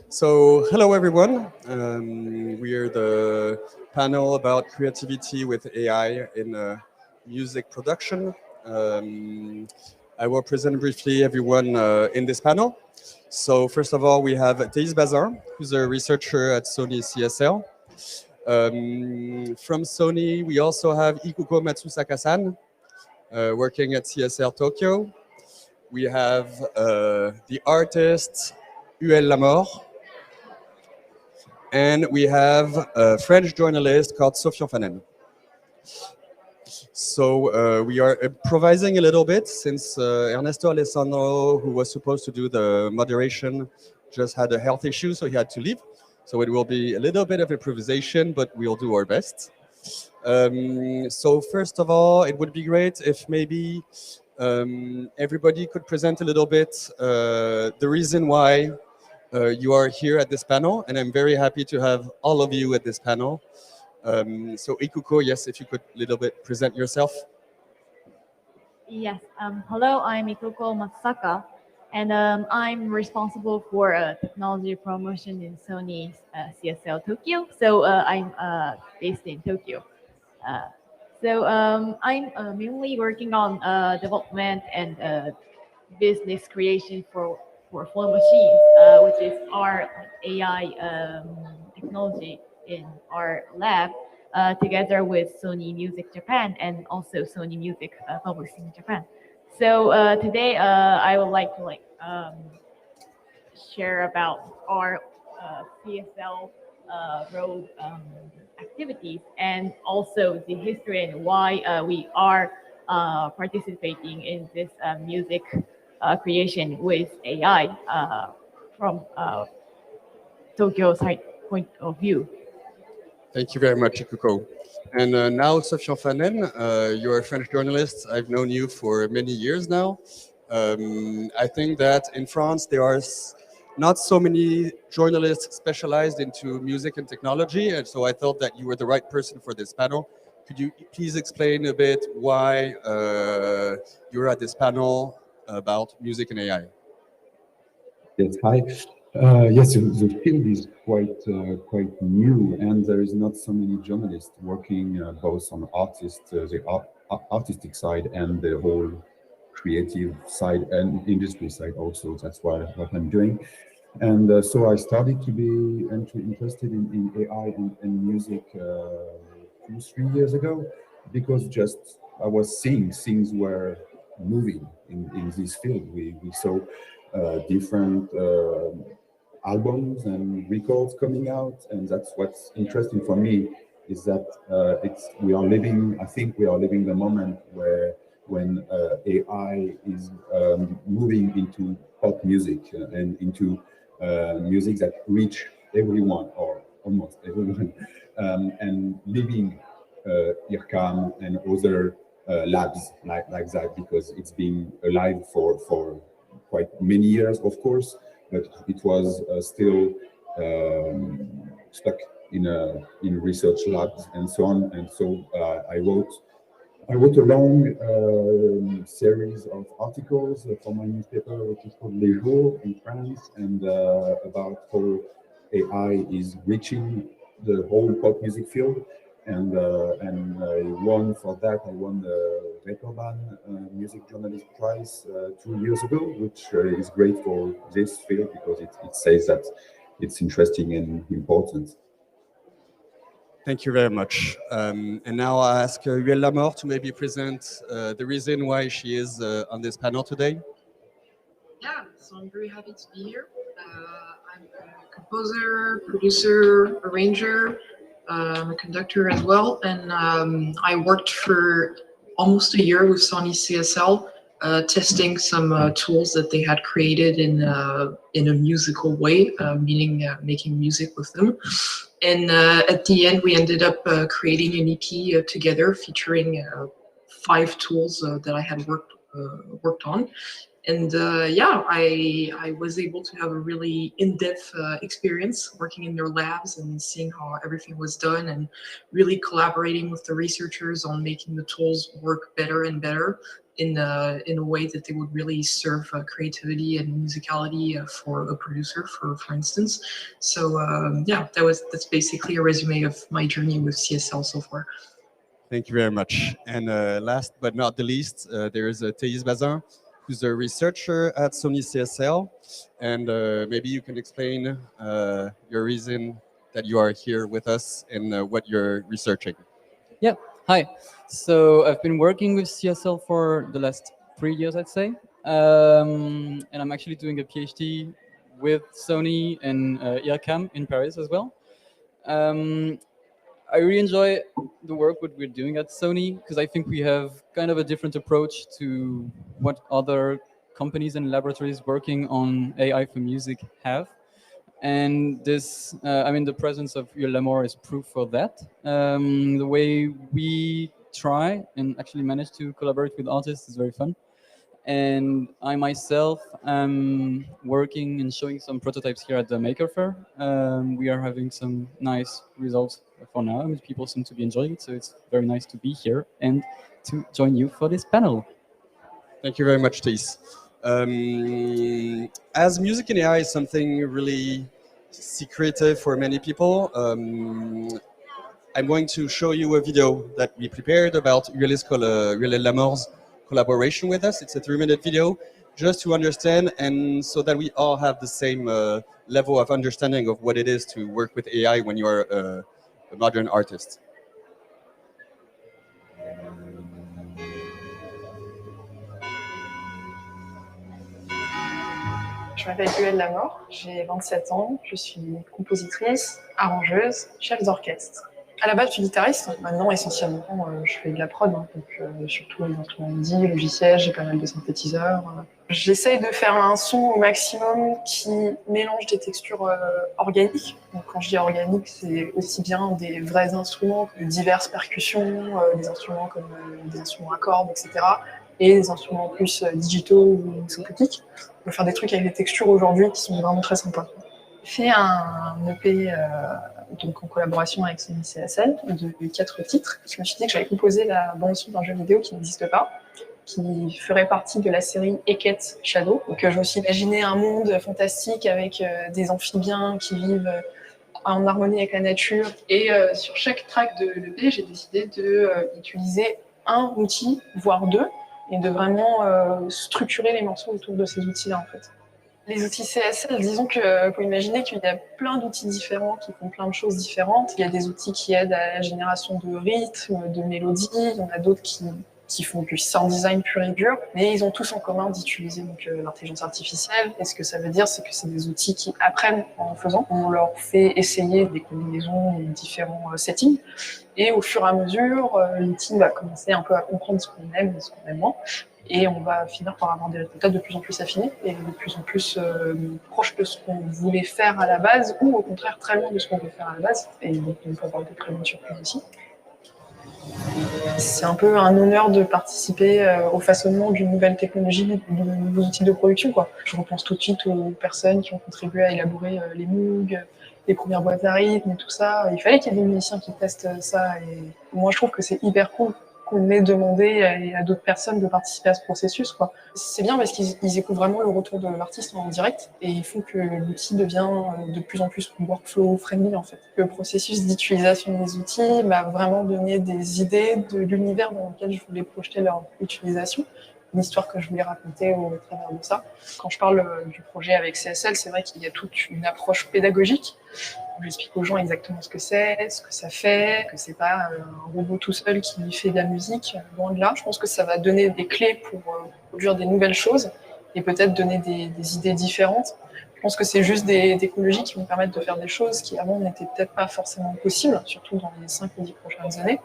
So, hello everyone. We are the panel about creativity with AI in music production. Um, I will present briefly everyone in this panel. So, first of all, we have Thais Bazin, who's a researcher at Sony CSL. From Sony, we also have Ikuko Matsusaka-san, working at CSL Tokyo. We have the artist Huel Lamort, and we have a French journalist called Sofian Fanen. So we are improvising a little bit since Ernesto Alessandro, who was supposed to do the moderation, just had a health issue, so he had to leave. So it will be a little bit of improvisation, but we'll do our best. So first of all, it would be great if maybe everybody could present a little bit the reason why you are here at this panel, and I'm very happy to have all of you at this panel. So Ikuko, yes, if you could a little bit present yourself. Yes. Hello, I'm Ikuko Matsusaka, and I'm responsible for technology promotion in Sony's CSL Tokyo. So I'm based in Tokyo. Uh, I'm mainly working on development and business creation for flow machines, which is our AI technology in our lab, together with Sony Music Japan and also Sony Music Publishing Japan. So today I would like to share about our CSL road activities and also the history and why we are participating in this music creation with AI from Tokyo side point of view. Thank you very much, Ikuko. And now, Sofian Fanen, you're a French journalist. I've known you for many years now. I think that in France there are not so many journalists specialized into music and technology, and so I thought that you were the right person for this panel. Could you please explain a bit why you're at this panel about music and AI? Yes, hi. Yes, the field is quite new, and there is not so many journalists working both on artistic side and the whole creative side and industry side also. That's what I'm doing. And so I started to be interested in AI and music 2, 3 years ago, because just I was seeing things were moving in this field. We saw different albums and records coming out, and that's what's interesting for me, is that we are living. I think we are living the moment when AI is moving into pop music and into music that reach everyone or almost everyone, and leaving IRCAM and other labs like that, because it's been alive for quite many years, of course, but it was still stuck in research labs and so on. And so I wrote a long series of articles for my newspaper, which is called Les Jours in France, and about how AI is reaching the whole pop music field. And I won for that. I won the Reeperbahn Music Journalist Prize 2 years ago, which is great for this field because it says that it's interesting and important. Thank you very much. And now I ask Huel Lamort to maybe present the reason why she is on this panel today. Yeah, so I'm very happy to be here. I'm a composer, producer, arranger. I'm a conductor as well, and I worked for almost a year with Sony CSL, testing some tools that they had created in a musical way, meaning making music with them. And at the end, we ended up creating an EP together, featuring 5 tools that I had worked on. And yeah, I was able to have a really in-depth experience working in their labs and seeing how everything was done, and really collaborating with the researchers on making the tools work better and better. in a way that they would really serve creativity and musicality for a producer, for instance. So yeah, that's basically a resume of my journey with CSL so far. Thank you very much. And last but not the least, there is Théis Bazin, who's a researcher at Sony CSL. And maybe you can explain your reason that you are here with us and what you're researching. Yeah, hi. So I've been working with CSL for the last 3 years, I'd say. And I'm actually doing a PhD with Sony and IRCAM in Paris as well. I really enjoy the work what we're doing at Sony because I think we have kind of a different approach to what other companies and laboratories working on AI for music have. And this, I mean, the presence of Hugues Lamour is proof for that. The way we try and actually manage to collaborate with artists is very fun. And I myself am working and showing some prototypes here at the Maker Faire. We are having some nice results for now. I mean, people seem to be enjoying it, so it's very nice to be here and to join you for this panel. Thank you very much, Thais. As music and AI is something really secretive for many people, I'm going to show you a video that we prepared about Hugues Lamour's collaboration with us. It's a 3-minute video just to understand and so that we all have the same level of understanding of what it is to work with AI when you are a modern artist. Je m'appelle Hugues Lamour, j'ai 27 ans, je suis compositrice, arrangeuse, chef d'orchestre. À la base, je suis guitariste. Maintenant, essentiellement, je fais de la prod, hein, donc surtout les instruments MIDI, logiciels, j'ai pas mal de synthétiseurs. J'essaye de faire un son au maximum qui mélange des textures organiques. Donc, quand je dis organique, c'est aussi bien des vrais instruments que diverses percussions, des instruments comme des instruments à cordes, etc. Et des instruments plus digitaux ou synthétiques. On peut faire des trucs avec des textures aujourd'hui qui sont vraiment très sympas. J'ai fait un EP donc en collaboration avec Sony CSL de 4 titres. Je me suis dit que j'allais composer la bande-son d'un jeu vidéo qui n'existe pas, qui ferait partie de la série Eket Shadow. Donc je me suis imaginé un monde fantastique avec des amphibiens qui vivent en harmonie avec la nature. Et sur chaque track de l'EP, j'ai décidé d'utiliser un outil, voire 2, et de vraiment structurer les morceaux autour de ces outils-là, en fait. Les outils CSL, disons que faut imaginer qu'il y a plein d'outils différents qui font plein de choses différentes. Il y a des outils qui aident à la génération de rythmes, de mélodies. Il y en a d'autres qui font du sound design pur et dur. Mais ils ont tous en commun d'utiliser l'intelligence artificielle. Et ce que ça veut dire, c'est que c'est des outils qui apprennent en faisant. On leur fait essayer des combinaisons, différents settings. Et au fur et à mesure, l'outil va commencer un peu à comprendre ce qu'on aime et ce qu'on aime moins. Et on va finir par avoir des résultats de plus en plus affinés et de plus en plus proches de ce qu'on voulait faire à la base ou au contraire très loin de ce qu'on veut faire à la base. Et donc on peut avoir de très bonnes surprises aussi. C'est un peu un honneur de participer au façonnement d'une nouvelle technologie, de nouveaux outils de production, quoi. Je repense tout de suite aux personnes qui ont contribué à élaborer les Moog, les premières boîtes à rythme et tout ça. Il fallait qu'il y ait des musiciens qui testent ça. Et moi, je trouve que c'est hyper cool qu'on ait demandé à d'autres personnes de participer à ce processus, quoi. C'est bien parce qu'ils écoutent vraiment le retour de l'artiste en direct et ils font que l'outil devient de plus en plus workflow friendly, en fait. Le processus d'utilisation des outils m'a vraiment donné des idées de l'univers dans lequel je voulais projeter leur utilisation, une histoire que je voulais raconter au travers de ça. Quand je parle du projet avec CSL, c'est vrai qu'il y a toute une approche pédagogique. J'explique aux gens exactement ce que c'est, ce que ça fait, que c'est pas un robot tout seul qui fait de la musique, loin de là. Je pense que ça va donner des clés pour produire des nouvelles choses et peut-être donner des idées différentes. Je pense que c'est juste des technologies qui vont permettre de faire des choses qui avant n'étaient peut-être pas forcément possibles, surtout dans les 5 ou 10 prochaines années.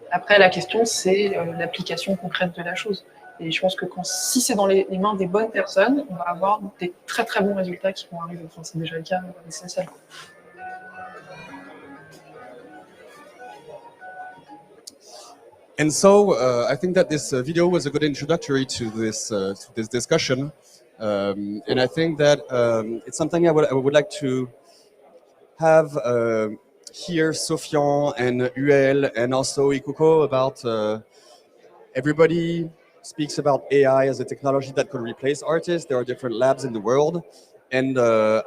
Après, la question, c'est l'application concrète de la chose. Et je pense que si c'est dans les mains des bonnes personnes, on va avoir des très très bons résultats qui vont arriver. Enfin, c'est déjà le cas avec CSL. And so I think that this video was a good introductory to this discussion, and I think that it's something I would like to have here Sofian and Huel and also Ikuko about everybody speaks about AI as a technology that could replace artists. There are different labs in the world. And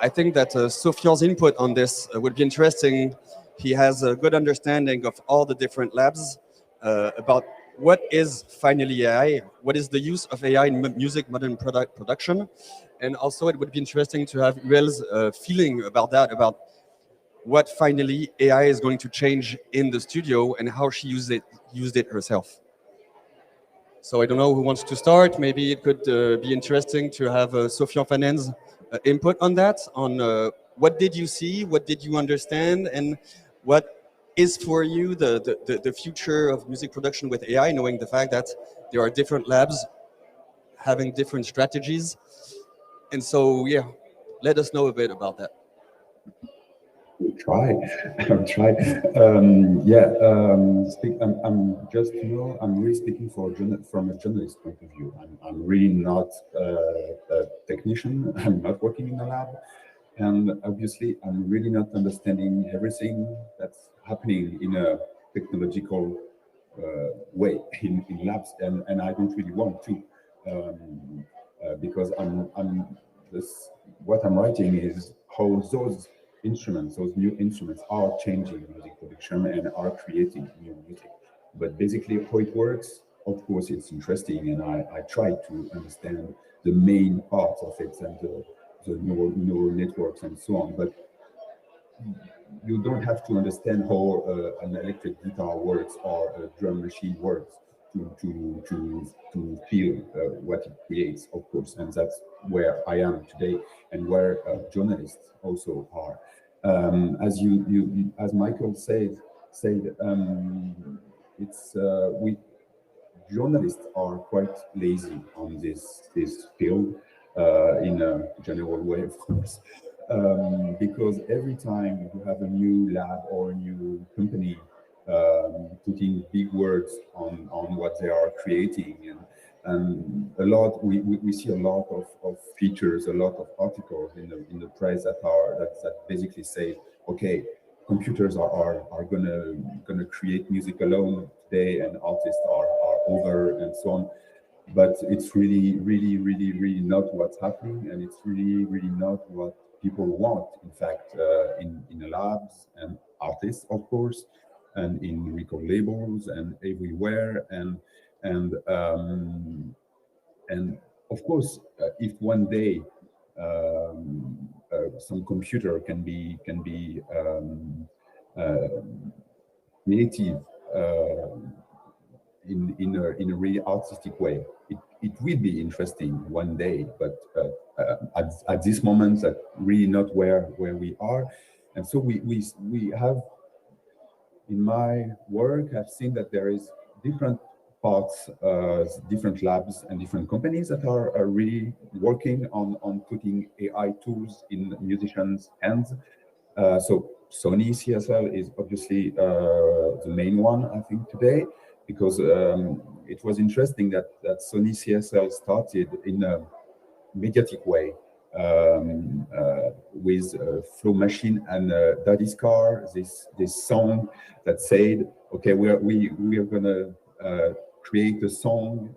I think that Sofian's input on this would be interesting. He has a good understanding of all the different labs about what is finally AI, what is the use of AI in music modern production. And also it would be interesting to have Uel's feeling about that, about what finally AI is going to change in the studio and how she used it herself. So I don't know who wants to start. Maybe it could be interesting to have Sofian Fanen's input on that, on what did you see, what did you understand, and what is for you the future of music production with AI, knowing the fact that there are different labs having different strategies. And so, yeah, let us know a bit about that. Try. I'll try. I'm just, I'm really speaking from a journalist point of view. I'm really not a technician. I'm not working in a lab. And obviously, I'm really not understanding everything that's happening in a technological way in labs. And I don't really want to, because what I'm writing is how those instruments, those new instruments are changing music production and are creating new music. But basically how it works, of course, it's interesting, and I try to understand the main parts of it and the neural networks and so on. But you don't have to understand how an electric guitar works or a drum machine works to feel what it creates, of course, and that's where I am today and where journalists also are. As Michael said, it's we journalists are quite lazy on this field in a general way, of course. Because every time you have a new lab or a new company putting big words on what they are creating, and a lot we see a lot of features, a lot of articles in the press that basically say, okay, computers are gonna create music alone today, and artists are over and so on. But it's really not what's happening, and it's really not what people want. In fact, in the labs and artists, of course, and in record labels and everywhere, and of course, if one day some computer can be creative in a really artistic way, it will be interesting one day. But at this moment, that's really not where we are. And so we have, in my work, I've seen that there is different parts, different labs and different companies that are really working on putting AI tools in musicians' hands. So Sony CSL is obviously the main one, I think, today, because it was interesting that Sony CSL started in a mediatic way, with Flow Machine and Daddy's Car, this song that said, okay, we are gonna create a song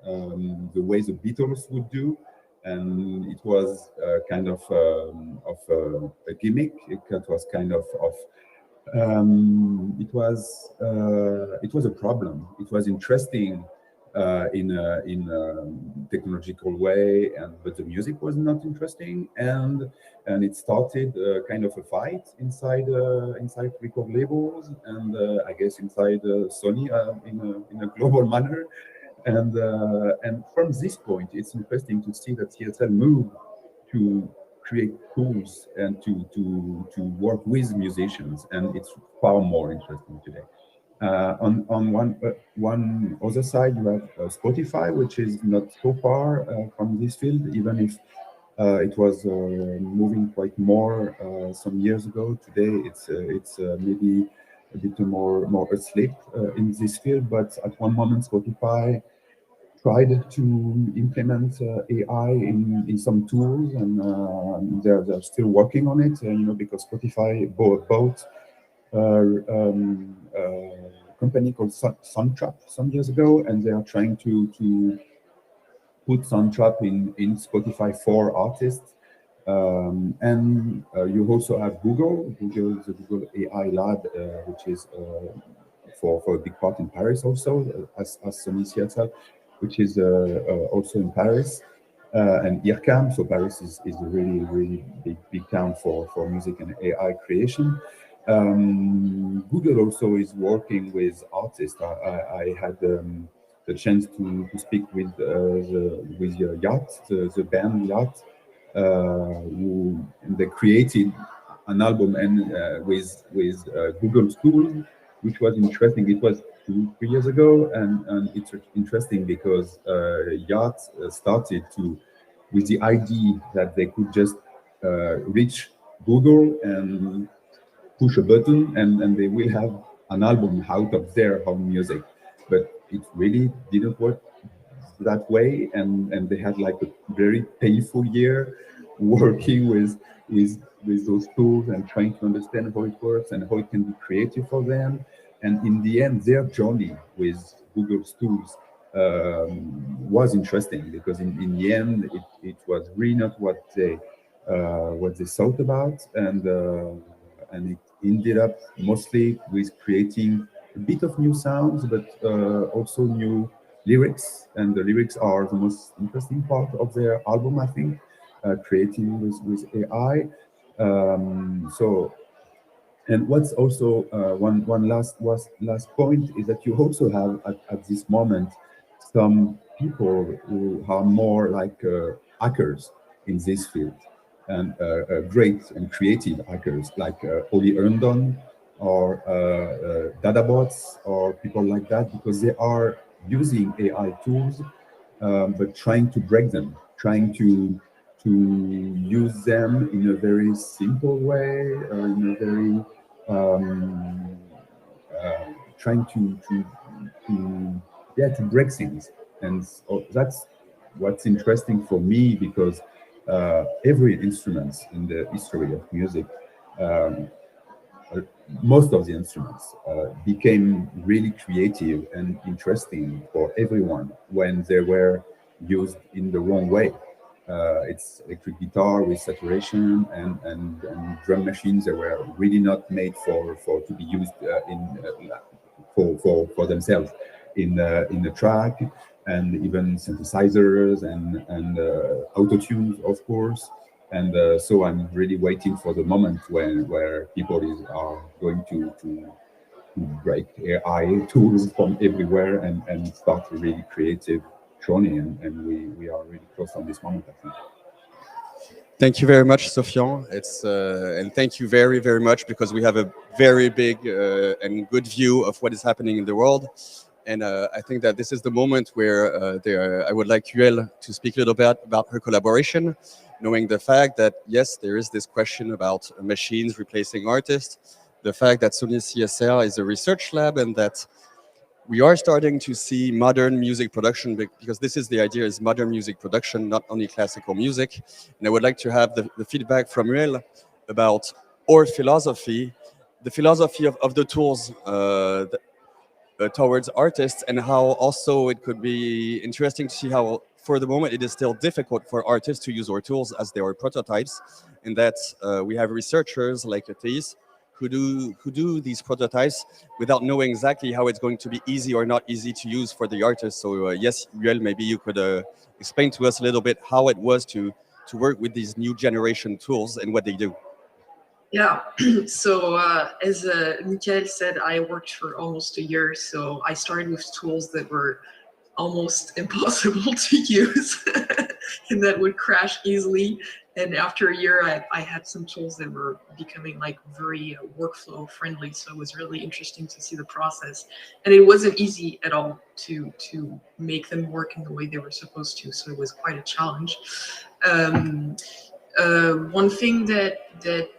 the way the Beatles would do. And it was kind of a gimmick. It was kind of it was a problem. It was interesting in a technological way, but the music was not interesting, and it started kind of a fight inside record labels, and I guess inside Sony in a global manner. And from this point, it's interesting to see that CSL moved to create tools and to work with musicians, and it's far more interesting today. On one other side, you have Spotify, which is not so far from this field, even if it was moving quite more some years ago. Today, it's maybe a bit more asleep in this field. But at one moment, Spotify tried to implement AI in some tools, and they're still working on it. Because Spotify bought company called Soundtrap some years ago, and they are trying to put Soundtrap in Spotify for artists. And you also have the Google AI Lab, which is for a big part in Paris also, as Sony Seattle, which is also in Paris, and IRCAM. So Paris is a really big town for music and AI creation. Google also is working with artists. I had the chance to speak with Yacht, the band Yacht, who they created an album and with Google's tool, which was interesting. It was 2 3 years ago, and it's interesting because Yacht started to with the idea that they could just reach Google and push a button and they will have an album out of their own music. But it really didn't work that way, and they had like a very painful year working with those tools and trying to understand how it works and how it can be creative for them. And in the end, their journey with Google's tools was interesting because in the end, it was really not what they thought about, and it ended up mostly with creating a bit of new sounds, but also new lyrics. And the lyrics are the most interesting part of their album, I think, creating with AI. So, and what's also one last point is that you also have at this moment some people who are more like hackers in this field, and great and creative hackers like Oli Herndon or Dadabots or people like that, because they are using AI tools, but trying to break them, trying to use them in a very simple way, in a very trying to yeah, to break things. And so that's what's interesting for me, because every instrument in the history of music, um, most of the instruments became really creative and interesting for everyone when they were used in the wrong way. It's electric guitar with saturation and drum machines that were really not made for to be used for themselves in the track, and even synthesizers and auto tunes, of course. And so I'm really waiting for the moment when where people are going to break AI tools from everywhere and start a really creative journey. And we are really close on this moment, I think. Thank you very much, Sofian. It's and thank you very much, because we have a very big and good view of what is happening in the world. And I think that this is the moment where I would like Yuel to speak a little bit about her collaboration, knowing the fact that, yes, there is this question about machines replacing artists, the fact that Sony CSL is a research lab, and that we are starting to see modern music production, because this is the idea, is modern music production, not only classical music. And I would like to have the feedback from Yuel about our philosophy, the philosophy of the tools towards artists, and how also it could be interesting to see how for the moment it is still difficult for artists to use our tools as they are prototypes, and that we have researchers like Thais who do these prototypes without knowing exactly how it's going to be easy or not easy to use for the artist. So yes, Yuel, maybe you could explain to us a little bit how it was to work with these new generation tools and what they do. Yeah, so as Michael said, I worked for almost a year, so I started with tools that were almost impossible to use and that would crash easily. And after a year, I had some tools that were becoming like very workflow friendly, so it was really interesting to see the process. And it wasn't easy at all to make them work in the way they were supposed to, so it was quite a challenge. One thing that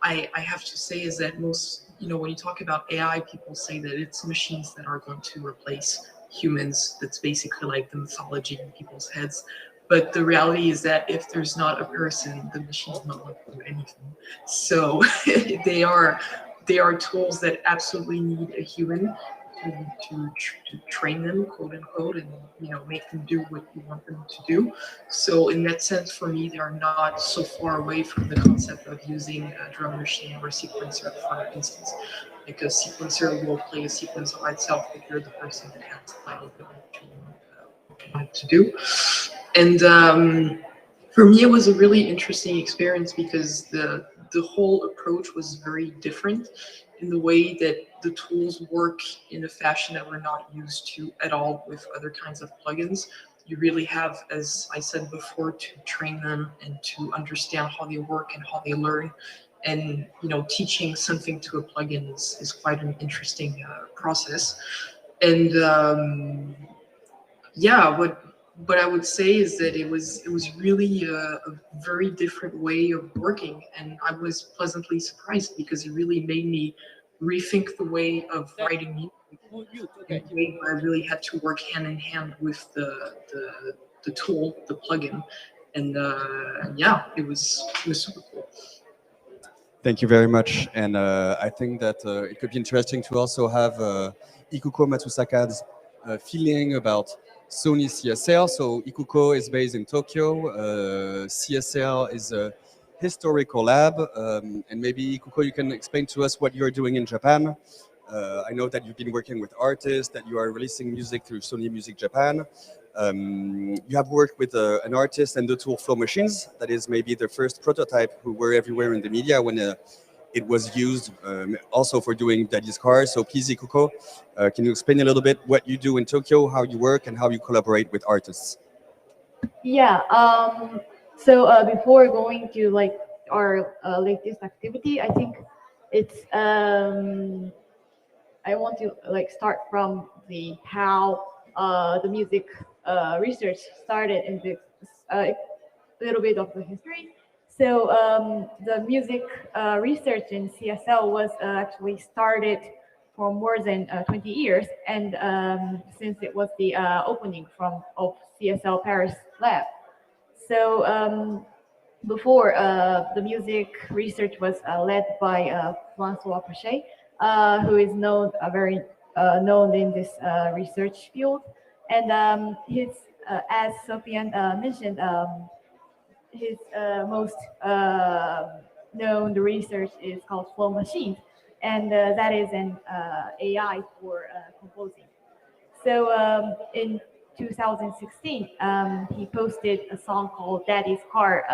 I have to say is that most, when you talk about AI, people say that it's machines that are going to replace humans. That's basically like the mythology in people's heads. But the reality is that if there's not a person, the machine's not going to do anything. So they are tools that absolutely need a human to train them, quote unquote, and make them do what you want them to do. So in that sense, for me, they are not so far away from the concept of using a drum machine or a sequencer, for instance, because sequencer will play a sequence by itself if you're the person that has decided what you want to do. And for me, it was a really interesting experience because the whole approach was very different in the way that the tools work in a fashion that we're not used to at all with other kinds of plugins. You really have, as I said before, to train them and to understand how they work and how they learn. And teaching something to a plugin is quite an interesting process. And yeah, what I would say is that it was really a very different way of working, and I was pleasantly surprised because it really made me rethink the way of writing music. In a way where I really had to work hand in hand with the tool, the plugin, and yeah, it was super cool. Thank you very much. And I think that it could be interesting to also have Ikuko Matsusaka's feeling about Sony CSL. So Ikuko is based in Tokyo. CSL is a historical lab. And maybe Ikuko, you can explain to us what you're doing in Japan. I know that you've been working with artists, that you are releasing music through Sony Music Japan. You have worked with an artist and the tool Flow Machines. That is maybe the first prototype who were everywhere in the media when it was used also for doing Daddy's Cars. So please, Ikuko, can you explain a little bit what you do in Tokyo, how you work, and how you collaborate with artists? Yeah. So before going to like our latest activity, I think it's I want to like start from the how the music research started in the little bit of the history. So the music research in CSL was actually started for more than 20 years, and since it was the opening of CSL Paris lab. So before the music research was led by Francois Pochet, who is very known in this research field, and his, as Sofiane mentioned, his most known research is called Flow Machines, and that is an AI for composing. So in 2016, he posted a song called Daddy's Car,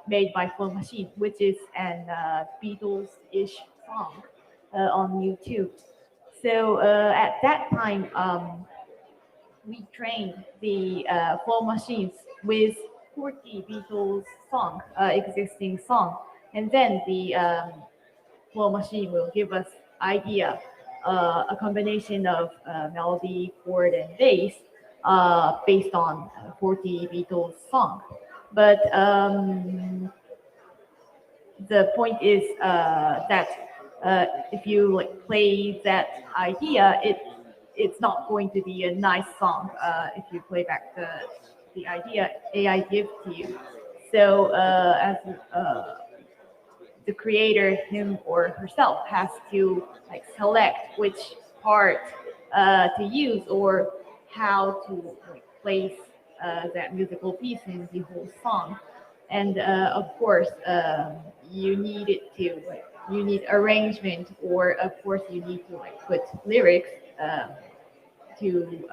made by Flow Machine, which is an Beatles-ish song on YouTube. So at that time, we trained the Flow Machines with 40 Beatles song, existing song, and then the Flow Machine will give us idea, a combination of melody, chord, and bass based on 40 Beatles song. But the point is that if you like play that idea, it's not going to be a nice song if you play back the idea AI gives to you. So as the creator, him or herself, has to like select which part to use or how to like, place that musical piece in the whole song. And of course, you need it to like, you need arrangement, or of course you need to like put lyrics to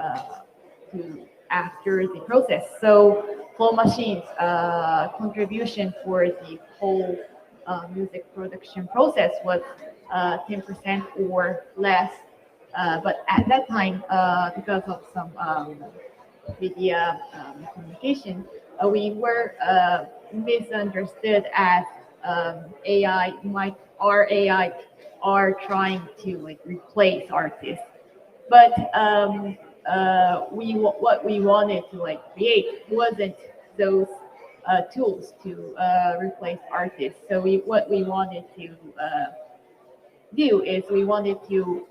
after the process. So Flow Machines contribution for the whole music production process was 10% or less. But at that time, because of some media communication, we were misunderstood as AI are trying to like replace artists. But what we wanted to like create wasn't those tools to replace artists. So what we wanted to do is we wanted to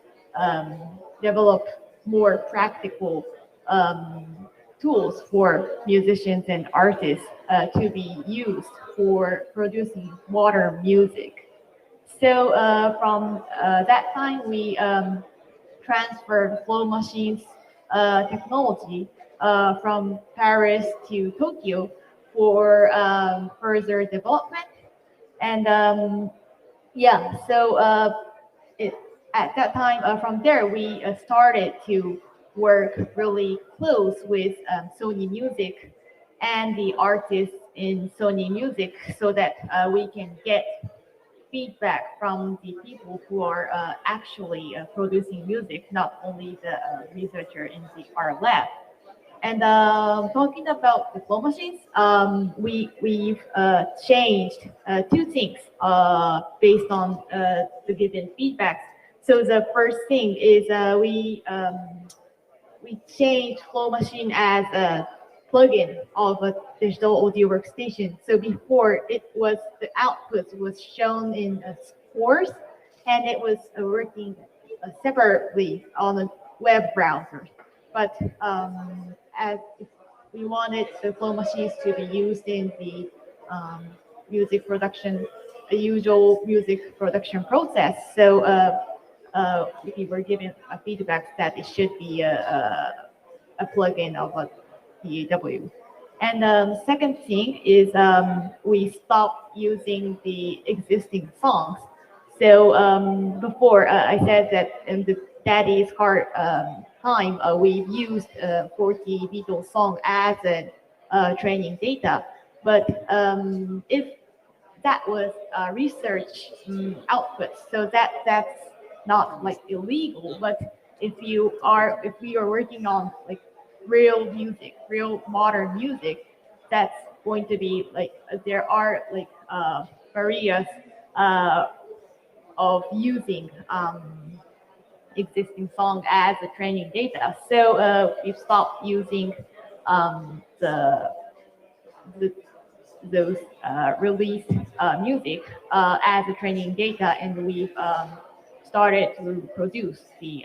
develop more practical tools for musicians and artists to be used for producing modern music. So from that time, we transfer Flow Machines technology from Paris to Tokyo for further development. And yeah, so at that time, from there, we started to work really close with Sony Music and the artists in Sony Music so that we can get feedback from the people who are actually producing music, not only the researcher in our lab. And talking about the Flow Machines, we've changed two things based on the given feedbacks. So the first thing is we changed Flow Machine as a plugin of a digital audio workstation. So before it was the output was shown in a scores, and it was working separately on a web browser. But as we wanted the Flow Machines to be used in the music production, the usual music production process. So we were given a feedback that it should be a plugin of a DAW. And second thing is we stopped using the existing songs. So before I said that in the Daddy's Heart time, we've used 40 Beatles song as a training data. But if that was research output, so that's not like illegal. But if we are working on like real music, real modern music, that's going to be like there are like barriers of using existing song as a training data. So we've stopped using those released music as a training data, and we've started to produce the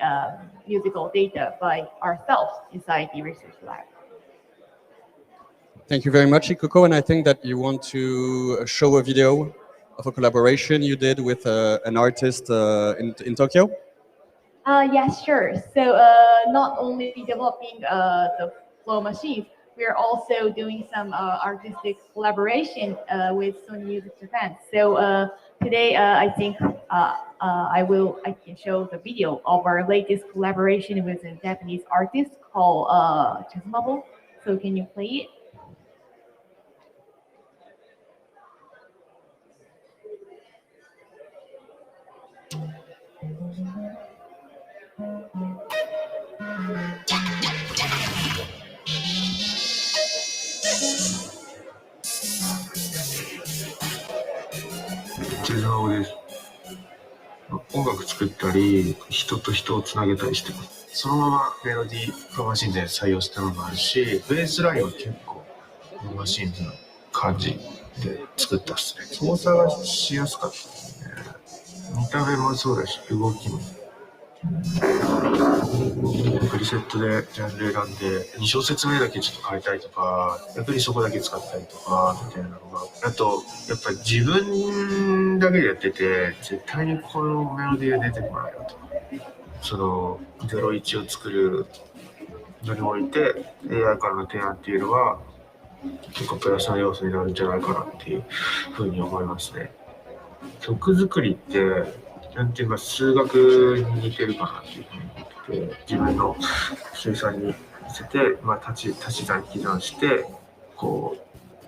musical data by ourselves inside the research lab. Thank you very much, Ikoko. And I think that you want to show a video of a collaboration you did with an artist in Tokyo. Yes, sure. So not only developing the Flow Machines, we are also doing some artistic collaboration with Sony Music Japan. So today, I think I can show the video of our latest collaboration with a Japanese artist called Chazumabo. So can you play it?です。音楽作ったり、人と人をつなげたりしてます。そのままメロディーフロマシンで採用したのもあるし、ベースラインは結構フロマシンズの感じで作ったっすね。操作がしやすかったですね。見た目もそうだし、動きも。プリセットでジャンル選んで、2小節目だけちょっと変えたりとか、逆にそこだけ使ったりとか、みたいなのが。あと、やっぱり自分だけでやってて、絶対にこのメロディーが出てこないよと。その、01を作るのにおいて、AI からの提案っていうのは、結構プラスの要素になるんじゃないかなっていうふうに思いますね。曲作りって、なんていうか数学に似てるかなっていうふうに思ってて、自分の計算に見せて、足し算引き算して、こう、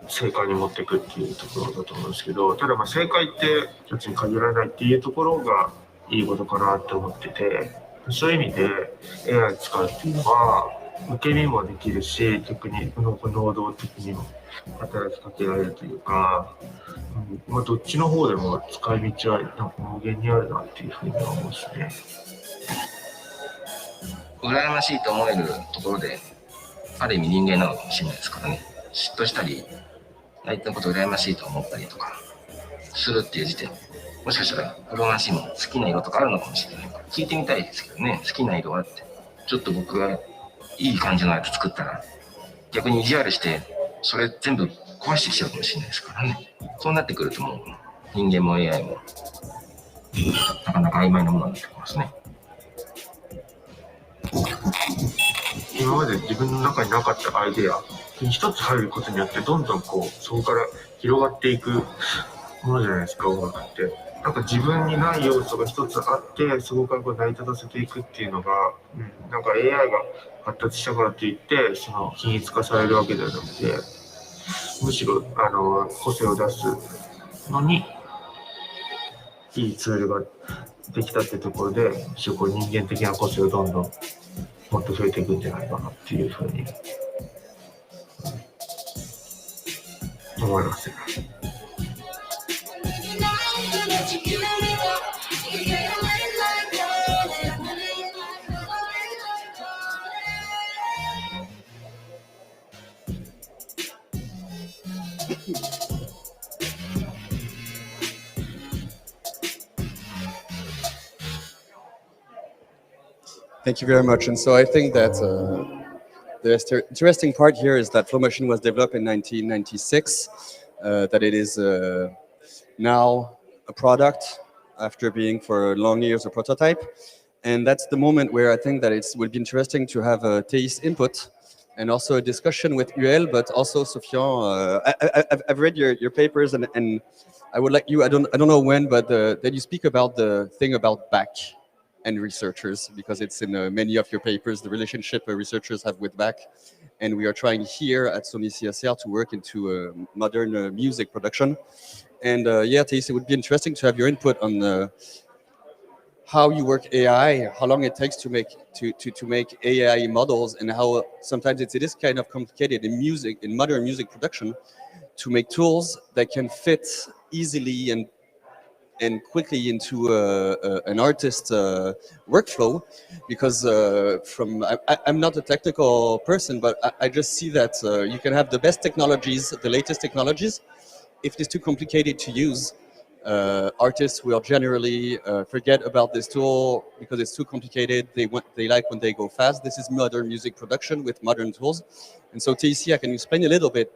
正解に持っていくっていうところだと思うんですけど、ただ正解って一つに限らないっていうところがいいことかなって思ってて、そういう意味で AI を使うっていうのは、受け身もできるし、逆に能動的にも働きかけられるというか、どっちの方でも使い道は無限にあるなっていうふうに思うんですね。羨ましいと思えるところで、ある意味人間なのかもしれないですからね。嫉妬したり、相手のことを羨ましいと思ったりとかするっていう時点、もしかしたらフロマシンも好きな色とかあるのかもしれないから聞いてみたいですけどね。好きな色はって、ちょっと僕がいい感じのやつ作ったら逆に意地悪してそれ全部壊してきちゃうかもしれないですからね。そうなってくるともう人間も AI もなかなか曖昧なものになってきますね。今まで自分の中になかったアイデアに一つ入ることによってどんどんこうそこから広がっていくものじゃないですか、音楽って。なんか自分にない要素が一つあってそこからこう成り立たせていくっていうのが、なんか AI が発達したからといってその均一化されるわけではなくて、むしろ個性を出すのにいいツールができたってところで、むしろこう人間的な個性をどんどんもっと増えていくんじゃないかなっていうふうに思います。Thank you very much. And so I think that the interesting part here is that Flow Machine was developed in 1996, that it is now a product after being for long years a prototype. And that's the moment where I think that it would be interesting to have a Théis input and also a discussion with UL, but also Sofian. I've read your papers, and I would like you. I don't know when, but that you speak about the thing about back and researchers, because it's in many of your papers, the relationship researchers have with back, and we are trying here at Sony CSL to work into modern music production. And yeah, Théis, it would be interesting to have your input on how you work AI, how long it takes to make AI models, and how sometimes it is kind of complicated in modern music production to make tools that can fit easily and quickly into an artist workflow, because I'm not a technical person, but I just see that you can have the best technologies, the latest technologies. If it is too complicated to use, artists will generally forget about this tool because it's too complicated. They like when they go fast. This is modern music production with modern tools. And so TC, can you explain a little bit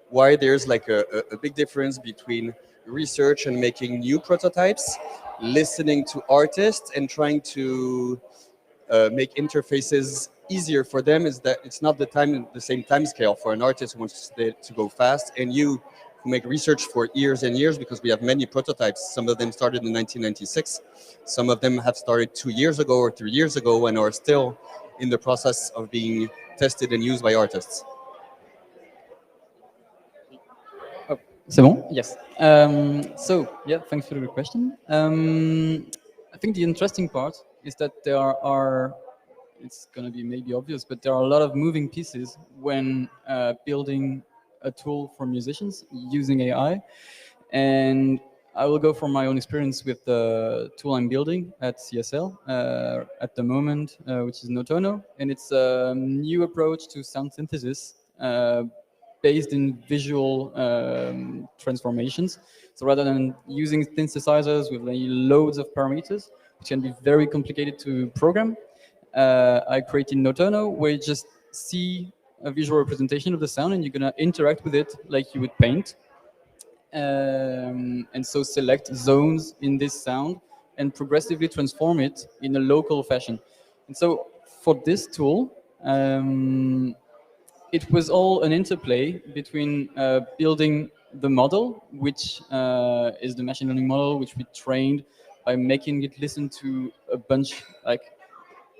why there's like a big difference between research and making new prototypes, listening to artists and trying to make interfaces easier for them? Is that it's not the same time scale for an artist who wants to go fast, and you who make research for years and years, because we have many prototypes. Some of them started in 1996, some of them have started 2 years ago or 3 years ago and are still in the process of being tested and used by artists. C'est bon? Yes. So, yeah, thanks for the question. I think the interesting part is that there are, it's going to be maybe obvious, but there are a lot of moving pieces when building a tool for musicians using AI. And I will go from my own experience with the tool I'm building at CSL at the moment, which is Notono. And it's a new approach to sound synthesis based in visual transformations. So rather than using synthesizers with loads of parameters, which can be very complicated to program, I created Notono, where you just see a visual representation of the sound and you're going to interact with it like you would paint. And so select zones in this sound and progressively transform it in a local fashion. And so for this tool, it was all an interplay between building the model, which is the machine learning model, which we trained by making it listen to a bunch, like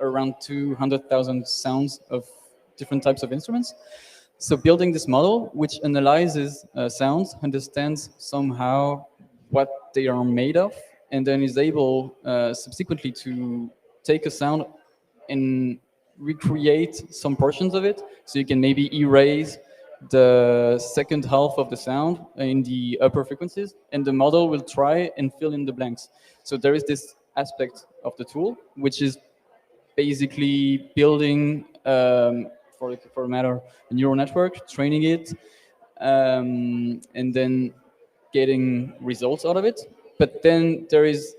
around 200,000 sounds of different types of instruments. So building this model, which analyzes sounds, understands somehow what they are made of, and then is able subsequently to take a sound and recreate some portions of it. So you can maybe erase the second half of the sound in the upper frequencies, and the model will try and fill in the blanks. So there is this aspect of the tool, which is basically building, for a matter, a neural network, training it, and then getting results out of it. But then there is,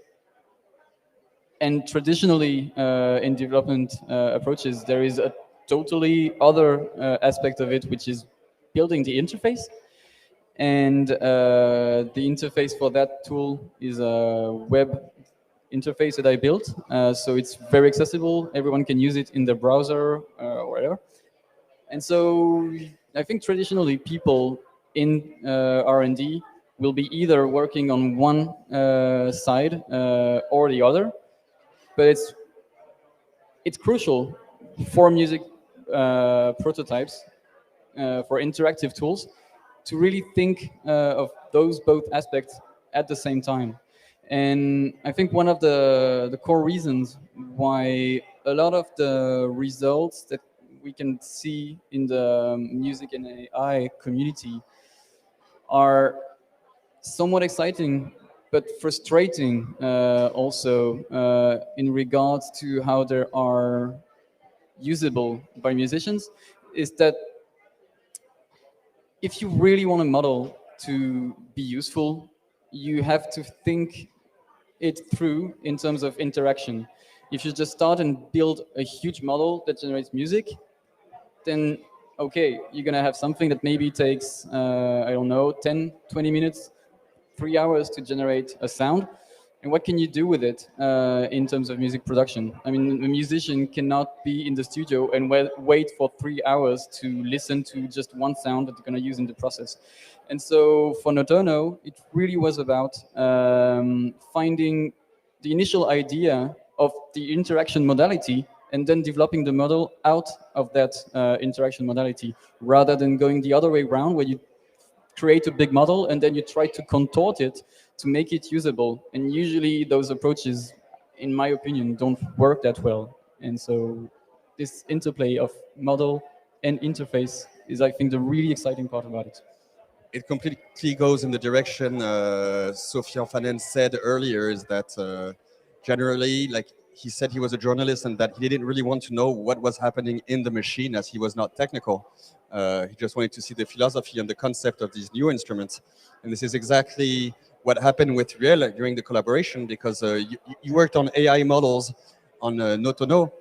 and traditionally in development approaches, there is a totally other aspect of it, which is building the interface. And the interface for that tool is a web interface that I built. So it's very accessible. Everyone can use it in their browser or whatever. And so I think traditionally people in R&D will be either working on one side or the other, but it's crucial for music prototypes, for interactive tools, to really think of those both aspects at the same time. And I think one of the core reasons why a lot of the results that we can see in the music and AI community are somewhat exciting but frustrating also in regards to how they are usable by musicians, is that if you really want a model to be useful, you have to think it through in terms of interaction. If you just start and build a huge model that generates music, then okay, you're gonna have something that maybe takes, I don't know, 10, 20 minutes, 3 hours to generate a sound. And what can you do with it in terms of music production? I mean, a musician cannot be in the studio and wait for 3 hours to listen to just one sound that they're going to use in the process. And so for Notono, it really was about finding the initial idea of the interaction modality and then developing the model out of that interaction modality, rather than going the other way around, where you create a big model and then you try to contort it to make it usable. And usually those approaches, in my opinion, don't work that well. And so this interplay of model and interface is, I think, the really exciting part about it. It completely goes in the direction Sophia Fanen said earlier, is that generally, like he said, he was a journalist and that he didn't really want to know what was happening in the machine, as he was not technical. He just wanted to see the philosophy and the concept of these new instruments. And this is exactly what happened with Riel during the collaboration, because you worked on AI models on Notono.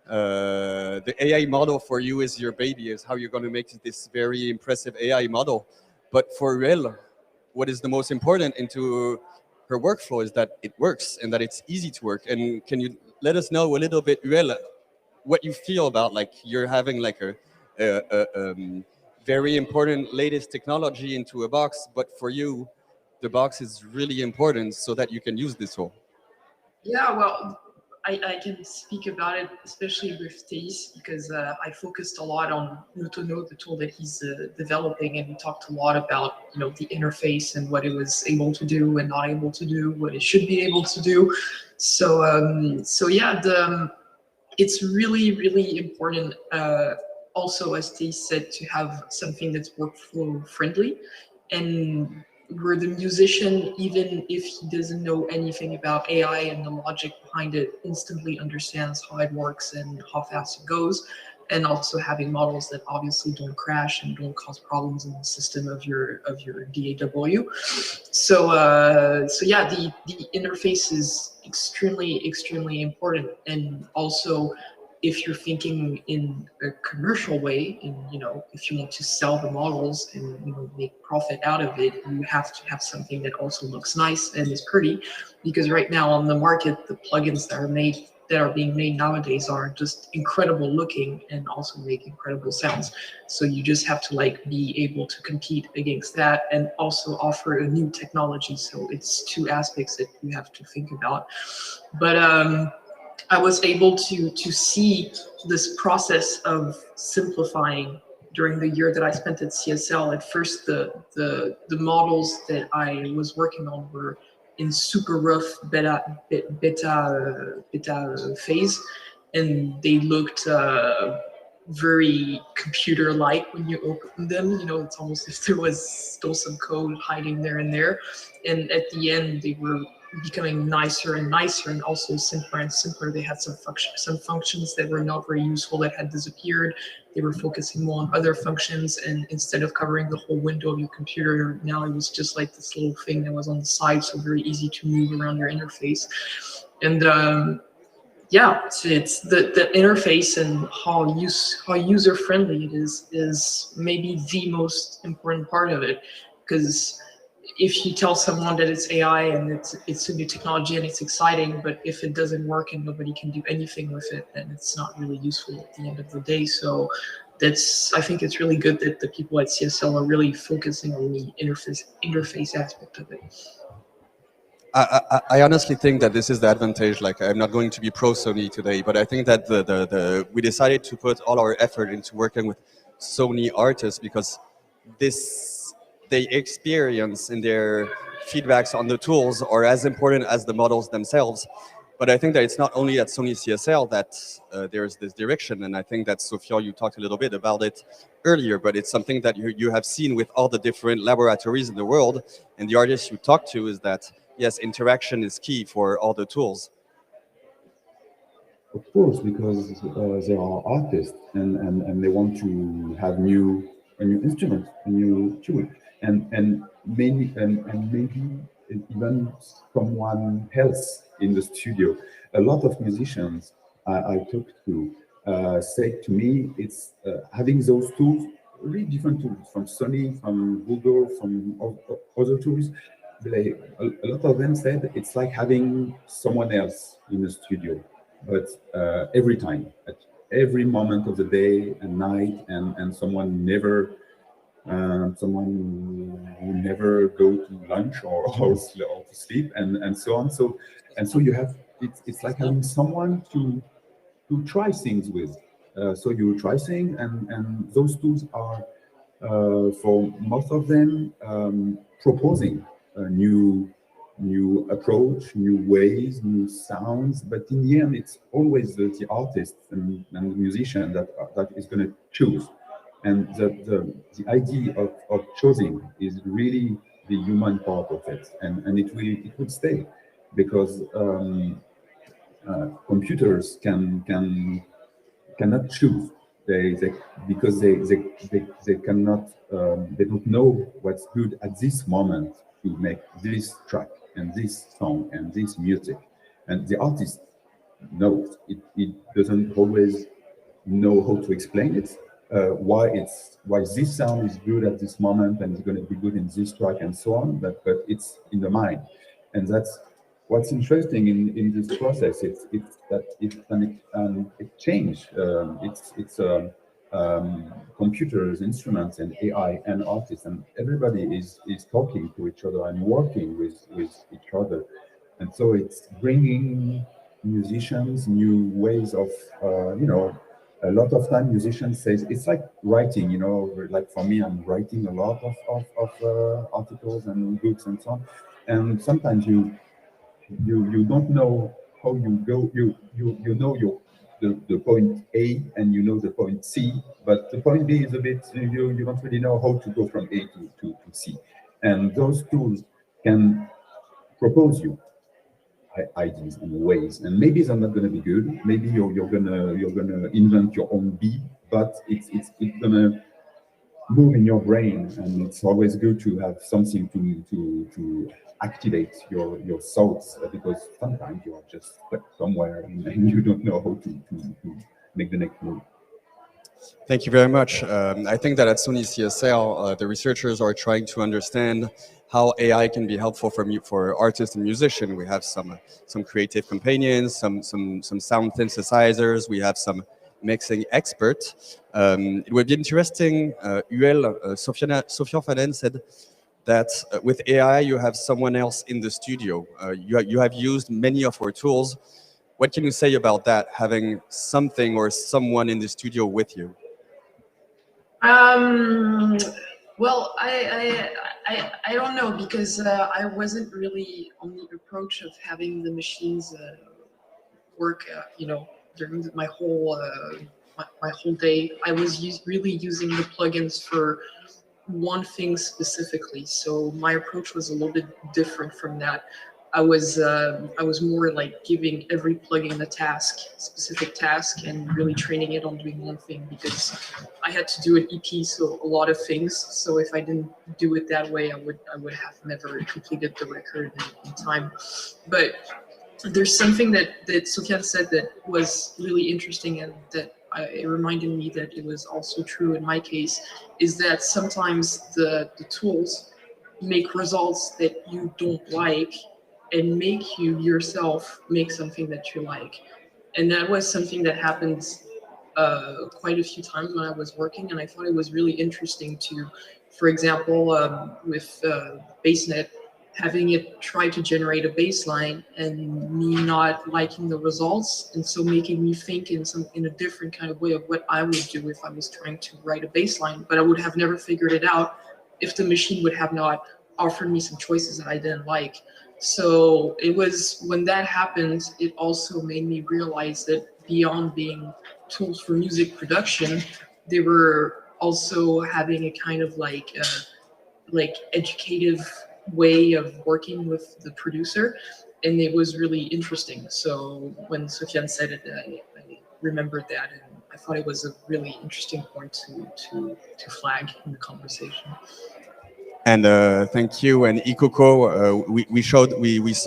The AI model for you is your baby, is how you're going to make this very impressive AI model. But for Riel, what is the most important into her workflow is that it works and that it's easy to work. And can you let us know a little bit, Riel, what you feel about, like, you're having like a very important latest technology into a box, but for you, the box is really important so that you can use this tool. Yeah, well, I can speak about it, especially with Thais, because I focused a lot on Notono, the tool that he's developing, and we talked a lot about, you know, the interface and what it was able to do and not able to do, what it should be able to do. So yeah, it's really, really important. Also, as Thais said, to have something that's workflow friendly, and where the musician, even if he doesn't know anything about AI and the logic behind it, instantly understands how it works and how fast it goes, and also having models that obviously don't crash and don't cause problems in the system of your DAW. So yeah, the interface is extremely important. And also, if you're thinking in a commercial way, and you know, if you want to sell the models and, you know, make profit out of it, you have to have something that also looks nice and is pretty. Because right now on the market, the plugins that are being made nowadays are just incredible looking and also make incredible sounds. So you just have to, like, be able to compete against that and also offer a new technology. So it's two aspects that you have to think about. But I was able to see this process of simplifying during the year that I spent at CSL. At first, the models that I was working on were in super rough beta phase, and they looked very computer-like when you open them. You know, it's almost as if there was still some code hiding there and there. And at the end, they were becoming nicer and nicer, and also simpler and simpler. They had some functions that were not very useful that had disappeared. They were focusing more on other functions, and instead of covering the whole window of your computer, now it was just like this little thing that was on the side, so very easy to move around your interface. And yeah, it's the interface and how user friendly it is maybe the most important part of it, because if you tell someone that it's AI and it's a new technology and it's exciting, but if it doesn't work and nobody can do anything with it, then it's not really useful at the end of the day. So I think it's really good that the people at CSL are really focusing on the interface aspect of it. I honestly think that this is the advantage. Like, I'm not going to be pro Sony today, but I think that we decided to put all our effort into working with Sony artists because they experience in their feedbacks on the tools are as important as the models themselves. But I think that it's not only at Sony CSL that there's this direction, and I think that Sophia, you talked a little bit about it earlier, but it's something that you have seen with all the different laboratories in the world, and the artists you talk to is that yes, interaction is key for all the tools. Of course, because they are artists and they want to have a new instrument, a new tool, and maybe even someone else in the studio. A lot of musicians I talked to say to me, it's having those tools, really different tools from Sony, from Google, from other tools. A lot of them said it's like having someone else in the studio, but every time, at every moment of the day and night, and someone who never go to lunch or to sleep and so on. So you have it's like having someone to try things with. So you try things, and those tools are for most of them proposing a new approach, new ways, new sounds. But in the end, it's always the artist and the musician that is going to choose. And the idea of choosing is really the human part of it, and it will stay because computers cannot choose. Because they cannot they don't know what's good at this moment to make this track and this song and this music, and the artist knows it doesn't always know how to explain it, why this sound is good at this moment and it's going to be good in this track and so on, but it's in the mind. And that's what's interesting in this process. It's that it's an exchange. Computers, instruments, and AI and artists, and everybody is talking to each other and working with each other. And so it's bringing musicians new ways of a lot of time musicians say it's like writing, like for me, I'm writing a lot of articles and books and so on, and sometimes you don't know how you go. You know the point A and you know the point C, but the point B is a bit you don't really know how to go from A to C. And those tools can propose you ideas and ways, and maybe they're not going to be good. Maybe you're gonna invent your own B, but it's gonna move in your brain, and it's always good to have something to activate your thoughts, because sometimes you are just stuck somewhere and you don't know how to make the next move. Thank you very much. I think that at Sony CSL, the researchers are trying to understand how AI can be helpful for artists and musicians. We have some creative companions, some sound synthesizers. We have some mixing experts. It would be interesting. Sophia Faden said that with AI, you have someone else in the studio. You have used many of our tools. What can you say about that, having something or someone in the studio with you? Well, I don't know, because I wasn't really on the approach of having the machines work, during my whole day. I was really using the plugins for one thing specifically. So my approach was a little bit different from that. I was more like giving every plugin a specific task, and really training it on doing one thing, because I had to do an EP, so a lot of things. So if I didn't do it that way, I would have never completed the record in time. But there's something that Sofiane said that was really interesting, and that it reminded me that it was also true in my case, is that sometimes the tools make results that you don't like and make you yourself make something that you like. And that was something that happened quite a few times when I was working, and I thought it was really interesting to, for example, with BaseNet, having it try to generate a baseline and me not liking the results, and so making me think in a different kind of way of what I would do if I was trying to write a baseline, but I would have never figured it out if the machine would have not offered me some choices that I didn't like. So it was when that happened, it also made me realize that beyond being tools for music production, they were also having a kind of like educative way of working with the producer, and it was really interesting. So when Sofiane said it, I remembered that, and I thought it was a really interesting point to flag in the conversation. And thank you. And Ikoko, we saw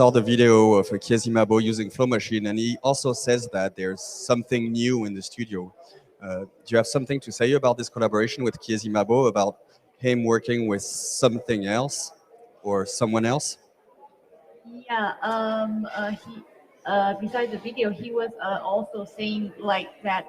the video of Kiesi Mabo using Flow Machine, and he also says that there's something new in the studio. Do you have something to say about this collaboration with Kiesi Mabo, about him working with something else or someone else? Yeah, he besides the video, he was also saying like that